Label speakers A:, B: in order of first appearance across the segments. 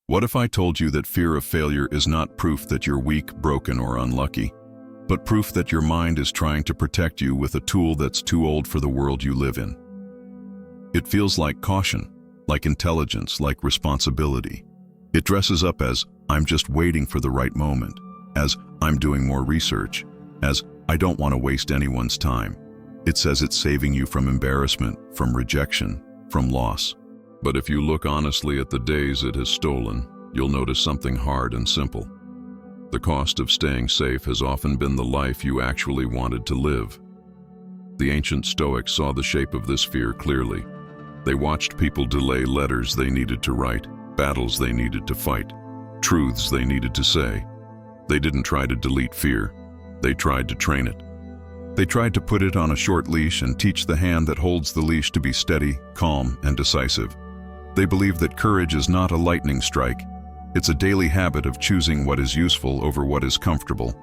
A: What if I told you that fear of failure is not proof that you're weak, broken, or unlucky, but proof that your mind is trying to protect you with a tool that's too old for the world you live in? It feels like caution, like intelligence, like responsibility. It dresses up as, I'm just waiting for the right moment, as I'm doing more research, as I don't want to waste anyone's time. It says it's saving you from embarrassment, from rejection, from loss. But if you look honestly at the days it has stolen, you'll notice something hard and simple. The cost of staying safe has often been the life you actually wanted to live. The ancient Stoics saw the shape of this fear clearly. They watched people delay letters they needed to write, battles they needed to fight, truths they needed to say. They didn't try to delete fear. They tried to train it. They tried to put it on a short leash and teach the hand that holds the leash to be steady, calm, and decisive. They believe that courage is not a lightning strike. It's a daily habit of choosing what is useful over what is comfortable,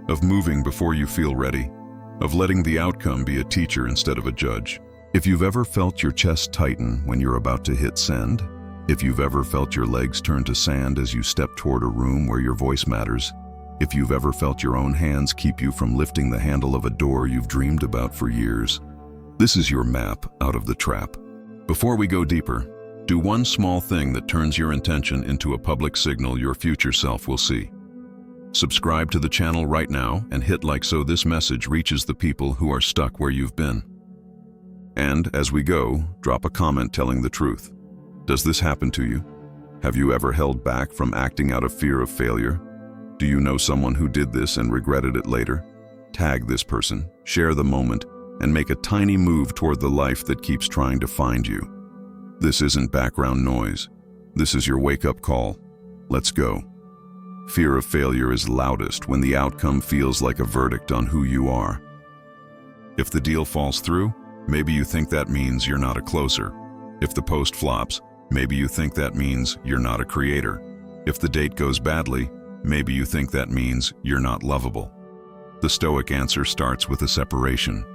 A: of moving before you feel ready, of letting the outcome be a teacher instead of a judge. If you've ever felt your chest tighten when you're about to hit send, if you've ever felt your legs turn to sand as you step toward a room where your voice matters, if you've ever felt your own hands keep you from lifting the handle of a door you've dreamed about for years, this is your map out of the trap. Before we go deeper, do one small thing that turns your intention into a public signal your future self will see. Subscribe to the channel right now and hit like so this message reaches the people who are stuck where you've been. And as we go, drop a comment telling the truth. Does this happen to you? Have you ever held back from acting out of fear of failure? Do you know someone who did this and regretted it later? Tag this person, share the moment, and make a tiny move toward the life that keeps trying to find you. This isn't background noise. This is your wake-up call. Let's go. Fear of failure is loudest when the outcome feels like a verdict on who you are. If the deal falls through, maybe you think that means you're not a closer. If the post flops, maybe you think that means you're not a creator. If the date goes badly, maybe you think that means you're not lovable. The Stoic answer starts with a separation.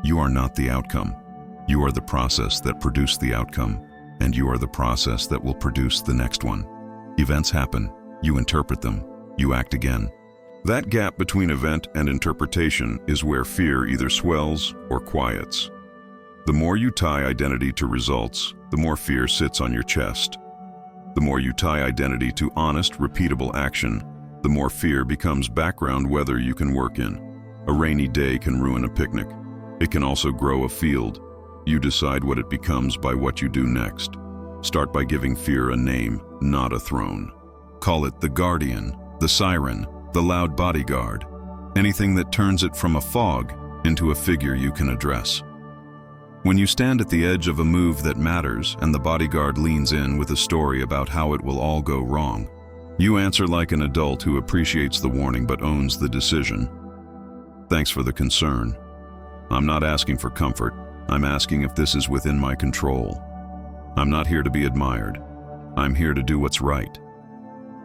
A: You are not the outcome. You are the process that produced the outcome, and you are the process that will produce the next one. Events happen, you interpret them, you act again. That gap between event and interpretation is where fear either swells or quiets. The more you tie identity to results, the more fear sits on your chest. The more you tie identity to honest, repeatable action, the more fear becomes background weather you can work in. A rainy day can ruin a picnic. It can also grow a field. You decide what it becomes by what you do next. Start by giving fear a name, not a throne. Call it the guardian, the siren, the loud bodyguard, anything that turns it from a fog into a figure you can address. When you stand at the edge of a move that matters and the bodyguard leans in with a story about how it will all go wrong, you answer like an adult who appreciates the warning but owns the decision. Thanks for the concern. I'm not asking for comfort. I'm asking if this is within my control. I'm not here to be admired. I'm here to do what's right.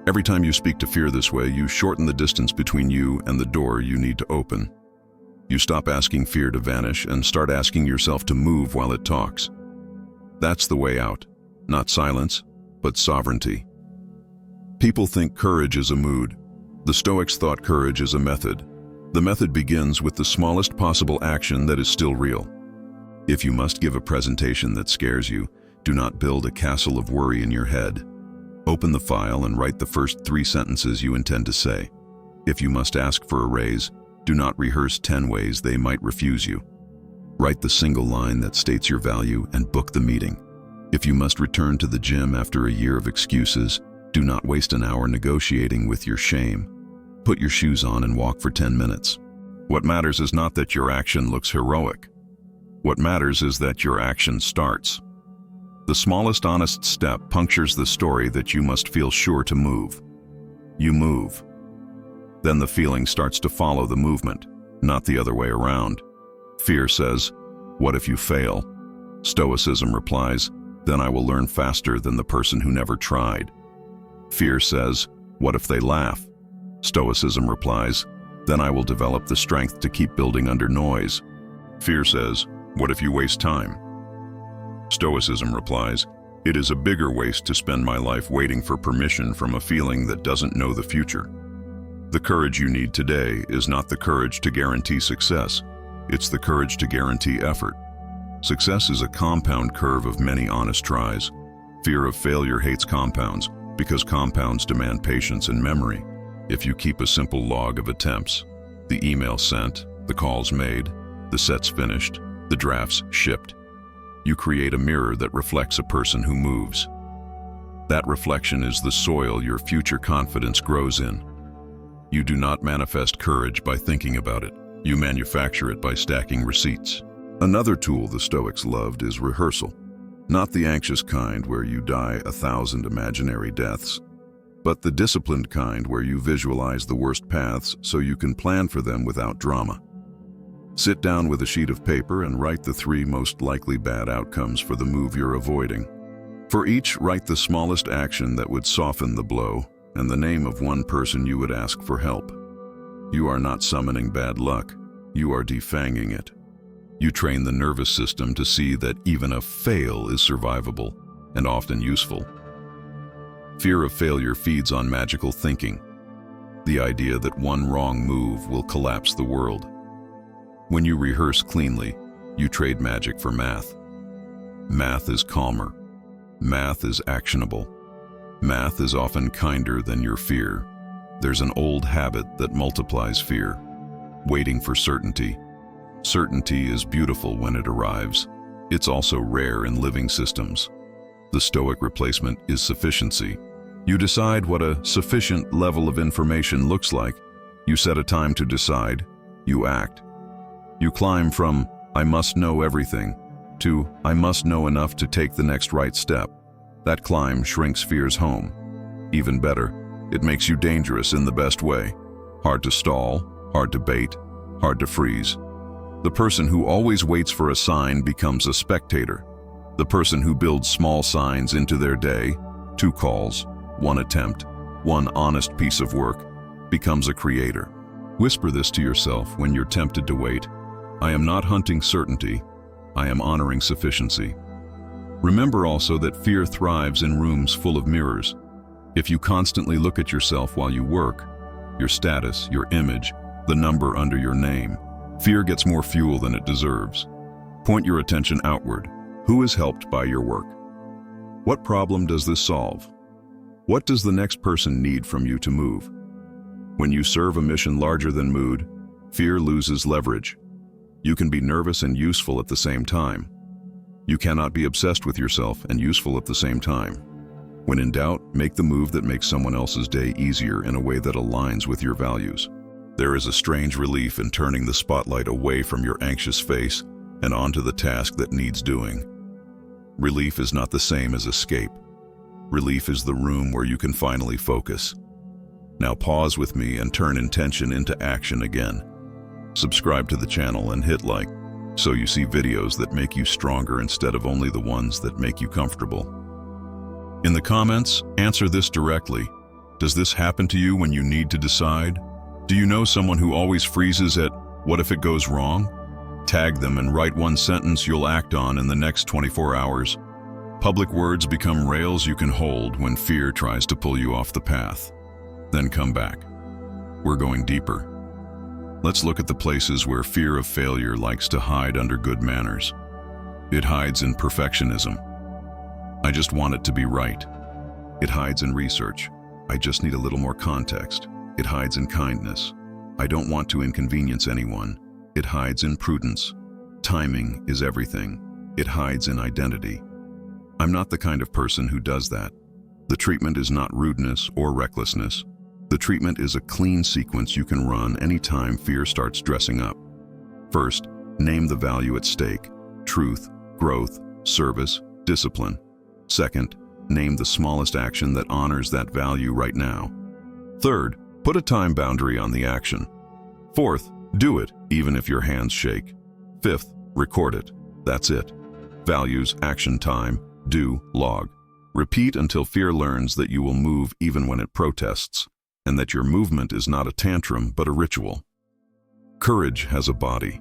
A: Every time you speak to fear this way, you shorten the distance between you and the door you need to open. You stop asking fear to vanish and start asking yourself to move while it talks. That's the way out. Not silence, but sovereignty. People think courage is a mood. The Stoics thought courage is a method. The method begins with the smallest possible action that is still real. If you must give a presentation that scares you, do not build a castle of worry in your head. Open the file and write the first 3 sentences you intend to say. If you must ask for a raise, do not rehearse 10 ways they might refuse you. Write the single line that states your value and book the meeting. If you must return to the gym after a year of excuses, do not waste an hour negotiating with your shame. Put your shoes on and walk for 10 minutes. What matters is not that your action looks heroic. What matters is that your action starts. The smallest honest step punctures the story that you must feel sure to move. You move. Then the feeling starts to follow the movement, not the other way around. Fear says, "What if you fail?" Stoicism replies, "Then I will learn faster than the person who never tried." Fear says, "What if they laugh?" Stoicism replies, "Then I will develop the strength to keep building under noise." Fear says, "What if you waste time?" Stoicism replies, It is a bigger waste to spend my life waiting for permission from a feeling that doesn't know the future. The courage you need today is not the courage to guarantee success. It's the courage to guarantee effort. Success is a compound curve of many honest tries. Fear of failure hates compounds because compounds demand patience and memory. If you keep a simple log of attempts, the emails sent, the calls made, the sets finished, the drafts shipped, you create a mirror that reflects a person who moves. That reflection is the soil your future confidence grows in. You do not manifest courage by thinking about it. You manufacture it by stacking receipts. Another tool the Stoics loved is rehearsal. Not the anxious kind where you die 1,000 imaginary deaths, but the disciplined kind where you visualize the worst paths so you can plan for them without drama. Sit down with a sheet of paper and write the 3 most likely bad outcomes for the move you're avoiding. For each, write the smallest action that would soften the blow and the name of one person you would ask for help. You are not summoning bad luck, you are defanging it. You train the nervous system to see that even a fail is survivable and often useful. Fear of failure feeds on magical thinking, the idea that one wrong move will collapse the world. When you rehearse cleanly, you trade magic for math. Math is calmer. Math is actionable. Math is often kinder than your fear. There's an old habit that multiplies fear, waiting for certainty. Certainty is beautiful when it arrives. It's also rare in living systems. The Stoic replacement is sufficiency. You decide what a sufficient level of information looks like. You set a time to decide. You act. You climb from, I must know everything, to, I must know enough to take the next right step. That climb shrinks fear's home. Even better, it makes you dangerous in the best way. Hard to stall, hard to bait, hard to freeze. The person who always waits for a sign becomes a spectator. The person who builds small signs into their day, 2 calls, 1 attempt, 1 honest piece of work, becomes a creator. Whisper this to yourself when you're tempted to wait. I am not hunting certainty, I am honoring sufficiency. Remember also that fear thrives in rooms full of mirrors. If you constantly look at yourself while you work, your status, your image, the number under your name, fear gets more fuel than it deserves. Point your attention outward. Who is helped by your work? What problem does this solve? What does the next person need from you to move? When you serve a mission larger than mood, fear loses leverage. You can be nervous and useful at the same time. You cannot be obsessed with yourself and useful at the same time. When in doubt, make the move that makes someone else's day easier in a way that aligns with your values. There is a strange relief in turning the spotlight away from your anxious face and onto the task that needs doing. Relief is not the same as escape. Relief is the room where you can finally focus. Now pause with me and turn intention into action again. Subscribe to the channel and hit like, so you see videos that make you stronger instead of only the ones that make you comfortable. In the comments, answer this directly. Does this happen to you when you need to decide? Do you know someone who always freezes at, what if it goes wrong? Tag them and write 1 sentence you'll act on in the next 24 hours. Public words become rails you can hold when fear tries to pull you off the path. Then come back. We're going deeper. Let's look at the places where fear of failure likes to hide under good manners. It hides in perfectionism. I just want it to be right. It hides in research. I just need a little more context. It hides in kindness. I don't want to inconvenience anyone. It hides in prudence. Timing is everything. It hides in identity. I'm not the kind of person who does that. The treatment is not rudeness or recklessness. The treatment is a clean sequence you can run anytime fear starts dressing up. First, name the value at stake: truth, growth, service, discipline. Second, name the smallest action that honors that value right now. Third, put a time boundary on the action. Fourth, do it even if your hands shake. Fifth, record it. That's it. Values, action time, do, log. Repeat until fear learns that you will move even when it protests, and that your movement is not a tantrum but a ritual. Courage has a body.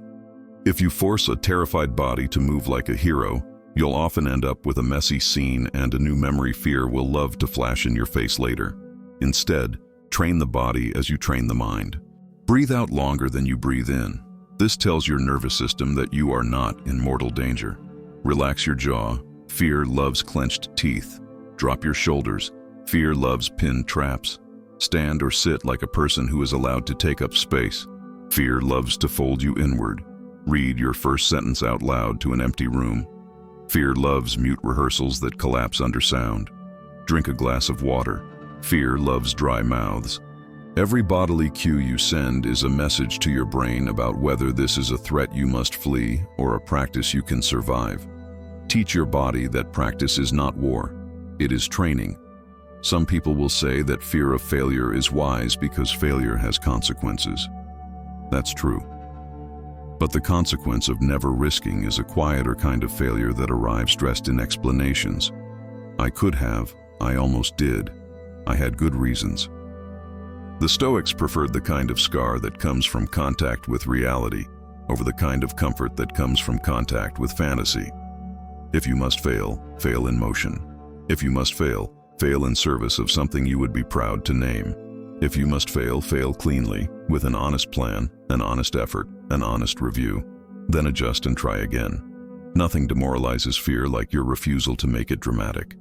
A: If you force a terrified body to move like a hero, You'll often end up with a messy scene and a new memory fear will love to flash in your face later. Instead, train the body as you train the mind. Breathe out longer than you breathe in. This tells your nervous system that you are not in mortal danger. Relax your jaw. Fear loves clenched teeth. Drop your shoulders. Fear loves pinned traps. Stand or sit like a person who is allowed to take up space. Fear loves to fold you inward. Read your first sentence out loud to an empty room. Fear loves mute rehearsals that collapse under sound. Drink a glass of water. Fear loves dry mouths. Every bodily cue you send is a message to your brain about whether this is a threat you must flee or a practice you can survive. Teach your body that practice is not war. It is training. Some people will say that fear of failure is wise because failure has consequences. That's true. But the consequence of never risking is a quieter kind of failure that arrives dressed in explanations. I could have, I almost did, I had good reasons. The Stoics preferred the kind of scar that comes from contact with reality over the kind of comfort that comes from contact with fantasy. If you must fail, fail in motion. If you must fail, fail in service of something you would be proud to name. If you must fail, fail cleanly, with an honest plan, an honest effort, an honest review. Then adjust and try again. Nothing demoralizes fear like your refusal to make it dramatic.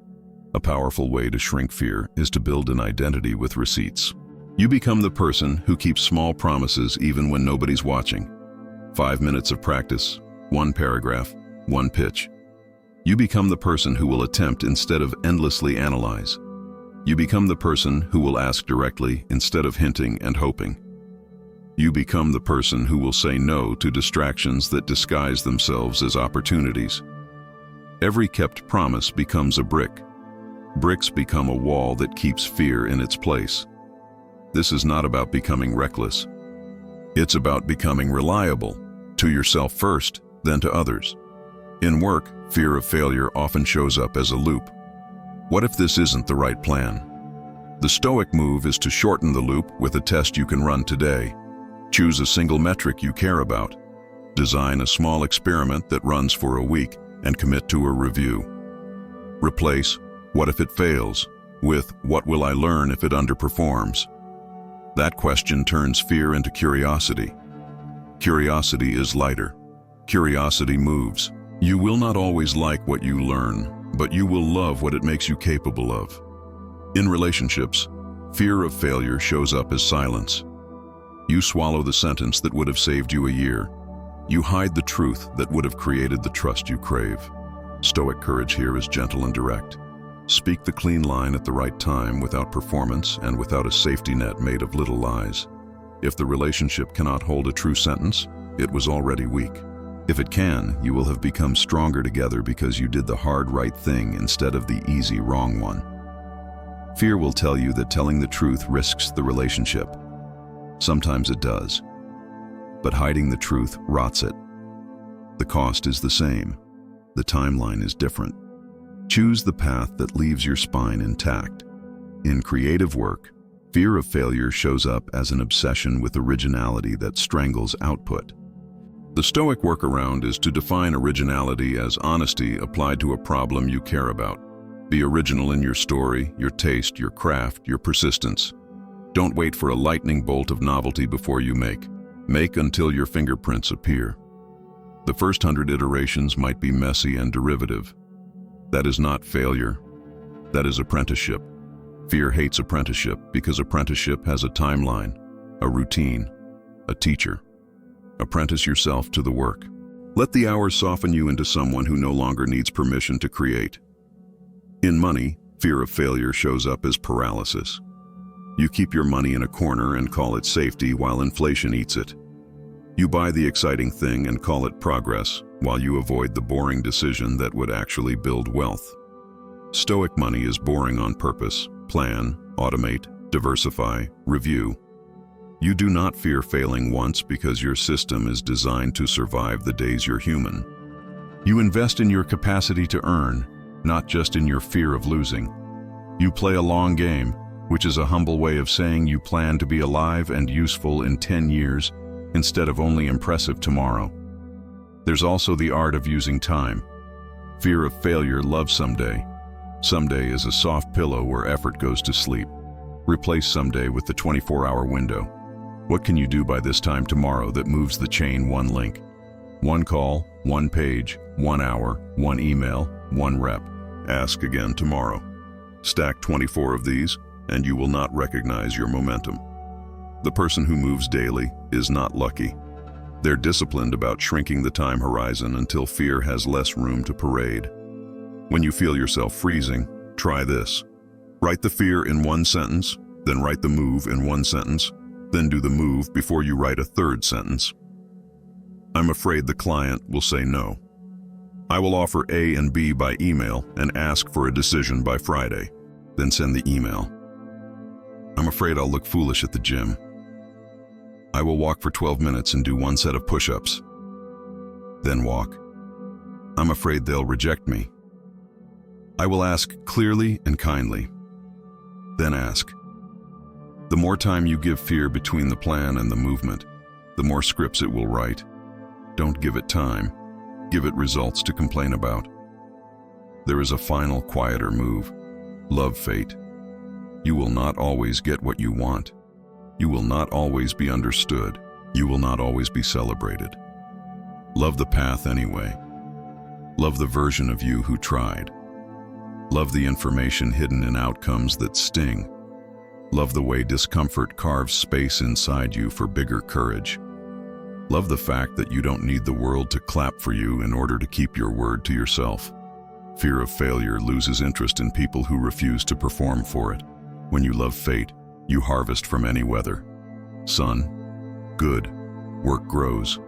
A: A powerful way to shrink fear is to build an identity with receipts. You become the person who keeps small promises even when nobody's watching. 5 minutes of practice, 1 paragraph, 1 pitch. You become the person who will attempt instead of endlessly analyze. You become the person who will ask directly instead of hinting and hoping. You become the person who will say no to distractions that disguise themselves as opportunities. Every kept promise becomes a brick. Bricks become a wall that keeps fear in its place. This is not about becoming reckless. It's about becoming reliable, to yourself first, then to others. In work, fear of failure often shows up as a loop. What if this isn't the right plan? The Stoic move is to shorten the loop with a test you can run today. Choose a single metric you care about. Design a small experiment that runs for a week and commit to a review. Replace "what if it fails" with "what will I learn if it underperforms?" That question turns fear into curiosity. Curiosity is lighter. Curiosity moves. You will not always like what you learn, but you will love what it makes you capable of. In relationships, fear of failure shows up as silence. You swallow the sentence that would have saved you a year. You hide the truth that would have created the trust you crave. Stoic courage here is gentle and direct. Speak the clean line at the right time without performance and without a safety net made of little lies. If the relationship cannot hold a true sentence, it was already weak. If it can, you will have become stronger together because you did the hard right thing instead of the easy wrong one. Fear will tell you that telling the truth risks the relationship. Sometimes it does. But hiding the truth rots it. The cost is the same. The timeline is different. Choose the path that leaves your spine intact. In creative work, fear of failure shows up as an obsession with originality that strangles output. The Stoic workaround is to define originality as honesty applied to a problem you care about. Be original in your story, your taste, your craft, your persistence. Don't wait for a lightning bolt of novelty before you make. Make until your fingerprints appear. The first 100 iterations might be messy and derivative. That is not failure. That is apprenticeship. Fear hates apprenticeship because apprenticeship has a timeline, a routine, a teacher. Apprentice yourself to the work. Let the hours soften you into someone who no longer needs permission to create. In money, fear of failure shows up as paralysis. You keep your money in a corner and call it safety while inflation eats it. You buy the exciting thing and call it progress while you avoid the boring decision that would actually build wealth. Stoic money is boring on purpose. Plan, automate, diversify, review. You do not fear failing once because your system is designed to survive the days you're human. You invest in your capacity to earn, not just in your fear of losing. You play a long game, which is a humble way of saying you plan to be alive and useful in 10 years instead of only impressive tomorrow. There's also the art of using time. Fear of failure, love someday. Someday is a soft pillow where effort goes to sleep. Replace someday with the 24-hour window. What can you do by this time tomorrow that moves the chain one link? One call, one page, 1 hour, one email, one rep. Ask again tomorrow. Stack 24 of these, and you will not recognize your momentum. The person who moves daily is not lucky. They're disciplined about shrinking the time horizon until fear has less room to parade. When you feel yourself freezing, try this. Write the fear in one sentence, then write the move in one sentence, then do the move before you write a third sentence. I'm afraid the client will say no. I will offer A and B by email and ask for a decision by Friday, then send the email. I'm afraid I'll look foolish at the gym. I will walk for 12 minutes and do one set of push-ups, then walk. I'm afraid they'll reject me. I will ask clearly and kindly, then ask. The more time you give fear between the plan and the movement, the more scripts it will write. Don't give it time. Give it results to complain about. There is a final, quieter move. Love fate. You will not always get what you want. You will not always be understood. You will not always be celebrated. Love the path anyway. Love the version of you who tried. Love the information hidden in outcomes that sting. Love the way discomfort carves space inside you for bigger courage. Love the fact that you don't need the world to clap for you in order to keep your word to yourself. Fear of failure loses interest in people who refuse to perform for it. When you love fate, you harvest from any weather. Sun, good. Work grows.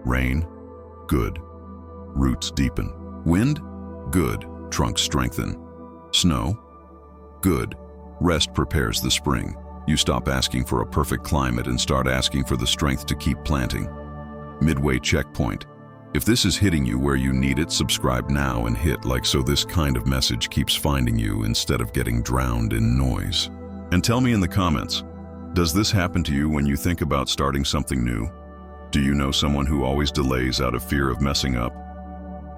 A: Rain, good. Roots deepen. Wind, good. Trunks strengthen. Snow, good. Rest prepares the spring. You stop asking for a perfect climate and start asking for the strength to keep planting. Midway checkpoint. If this is hitting you where you need it, subscribe now and hit like so this kind of message keeps finding you instead of getting drowned in noise. And tell me in the comments, does this happen to you when you think about starting something new? Do you know someone who always delays out of fear of messing up?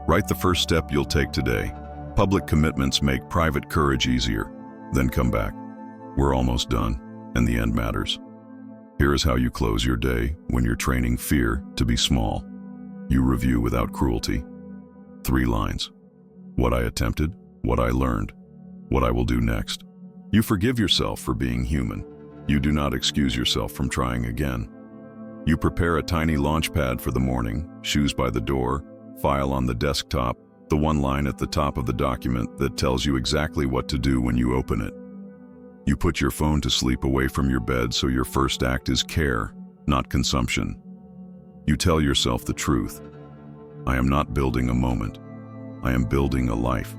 A: Write the first step you'll take today. Public commitments make private courage easier. Then come back. We're almost done, and the end matters. Here is how you close your day when you're training fear to be small. You review without cruelty. 3 lines. What I attempted, what I learned, what I will do next. You forgive yourself for being human. You do not excuse yourself from trying again. You prepare a tiny launch pad for the morning, shoes by the door, file on the desktop, the one line at the top of the document that tells you exactly what to do when you open it. You put your phone to sleep away from your bed so your first act is care, not consumption. You tell yourself the truth. I am not building a moment. I am building a life.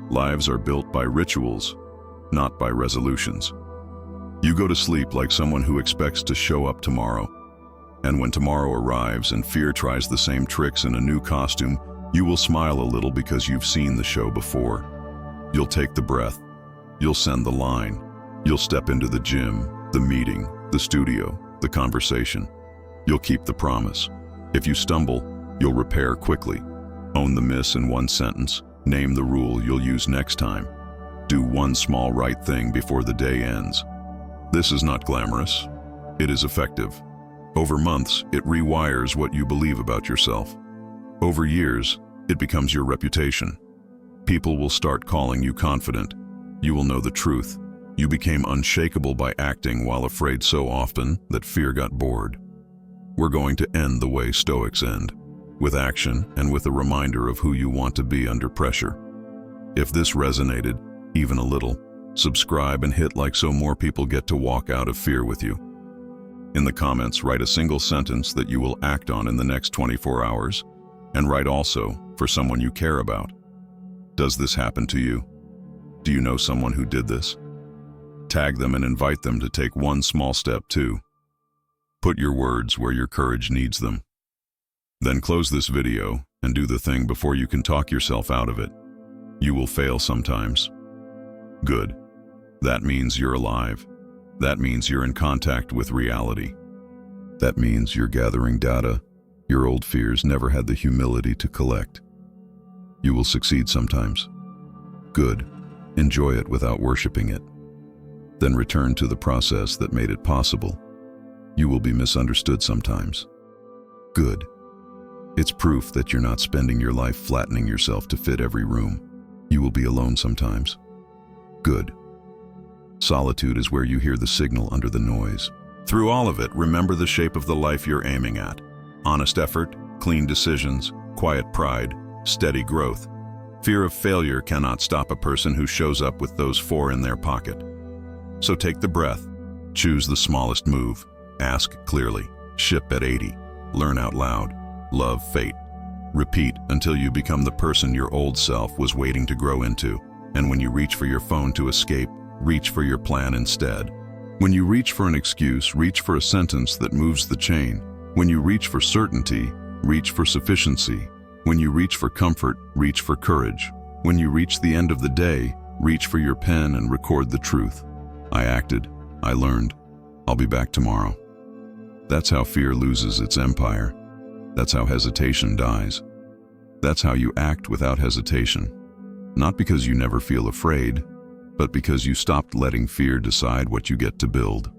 A: Lives are built by rituals, not by resolutions. You go to sleep like someone who expects to show up tomorrow. And when tomorrow arrives and fear tries the same tricks in a new costume, you will smile a little because you've seen the show before. You'll take the breath. You'll send the line. You'll step into the gym, the meeting, the studio, the conversation. You'll keep the promise. If you stumble, you'll repair quickly. Own the miss in one sentence. Name the rule you'll use next time. Do one small right thing before the day ends. This is not glamorous. It is effective. Over months, it rewires what you believe about yourself. Over years, it becomes your reputation. People will start calling you confident. You will know the truth. You became unshakable by acting while afraid so often that fear got bored. We're going to end the way Stoics end, with action and with a reminder of who you want to be under pressure. If this resonated, even a little, subscribe and hit like so more people get to walk out of fear with you. In the comments, write a single sentence that you will act on in the next 24 hours, and write also for someone you care about. Does this happen to you? Do you know someone who did this? Tag them and invite them to take one small step too. Put your words where your courage needs them. Then close this video and do the thing before you can talk yourself out of it. You will fail sometimes. Good. That means you're alive. That means you're in contact with reality. That means you're gathering data your old fears never had the humility to collect. You will succeed sometimes. Good. Enjoy it without worshiping it. Then return to the process that made it possible. You will be misunderstood sometimes. Good. It's proof that you're not spending your life flattening yourself to fit every room. You will be alone sometimes. Good. Solitude is where you hear the signal under the noise. Through all of it, remember the shape of the life you're aiming at. Honest effort, clean decisions, quiet pride, steady growth. Fear of failure cannot stop a person who shows up with those 4 in their pocket. So take the breath. Choose the smallest move. Ask clearly. Ship at 80. Learn out loud. Love fate. Repeat until you become the person your old self was waiting to grow into. And when you reach for your phone to escape, reach for your plan instead. When you reach for an excuse, reach for a sentence that moves the chain. When you reach for certainty, reach for sufficiency. When you reach for comfort, reach for courage. When you reach the end of the day, reach for your pen and record the truth. I acted. I learned. I'll be back tomorrow. That's how fear loses its empire. That's how hesitation dies. That's how you act without hesitation. Not because you never feel afraid, but because you stopped letting fear decide what you get to build.